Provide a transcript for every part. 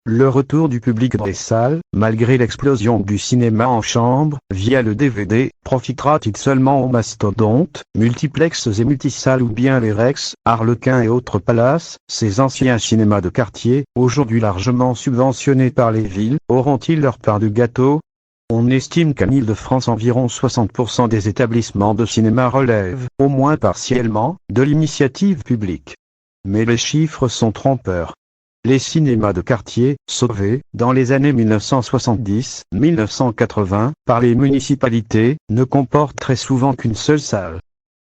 Le retour du public dans les salles, malgré l'explosion du cinéma en chambre, via le DVD, profitera-t-il seulement aux mastodontes, multiplexes et multisalles ou bien les Rex, Harlequin et autres palaces, ces anciens cinémas de quartier, aujourd'hui largement subventionnés par les villes, auront-ils leur part de gâteau? On estime qu'en Île-de-France environ 60% des établissements de cinéma relèvent, au moins partiellement, de l'initiative publique. Mais les chiffres sont trompeurs. Les cinémas de quartier, sauvés, dans les années 1970-1980, par les municipalités, ne comportent très souvent qu'une seule salle.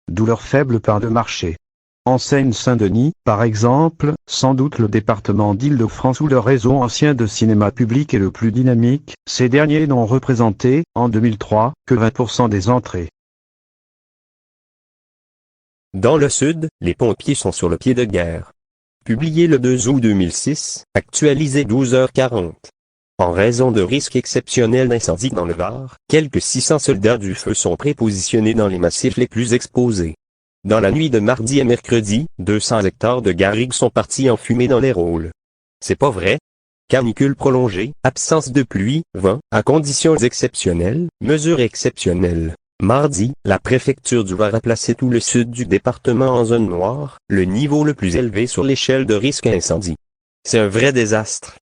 D'où leur faible part de marché. En Seine-Saint-Denis, par exemple, sans doute le département d'Île-de-France où le réseau ancien de cinéma public est le plus dynamique, ces derniers n'ont représenté, en 2003, que 20% des entrées. Dans le Sud, les pompiers sont sur le pied de guerre. Publié le 2 août 2006, actualisé 12h40. En raison de risques exceptionnels d'incendie dans le Var, quelques 600 soldats du feu sont prépositionnés dans les massifs les plus exposés. Dans la nuit de mardi à mercredi, 200 hectares de garrigues sont partis en fumée dans les rôles. C'est pas vrai? Canicule prolongée, absence de pluie, vent, à conditions exceptionnelles, mesures exceptionnelles. Mardi, la préfecture du Var a placé tout le sud du département en zone noire, le niveau le plus élevé sur l'échelle de risque incendie. C'est un vrai désastre.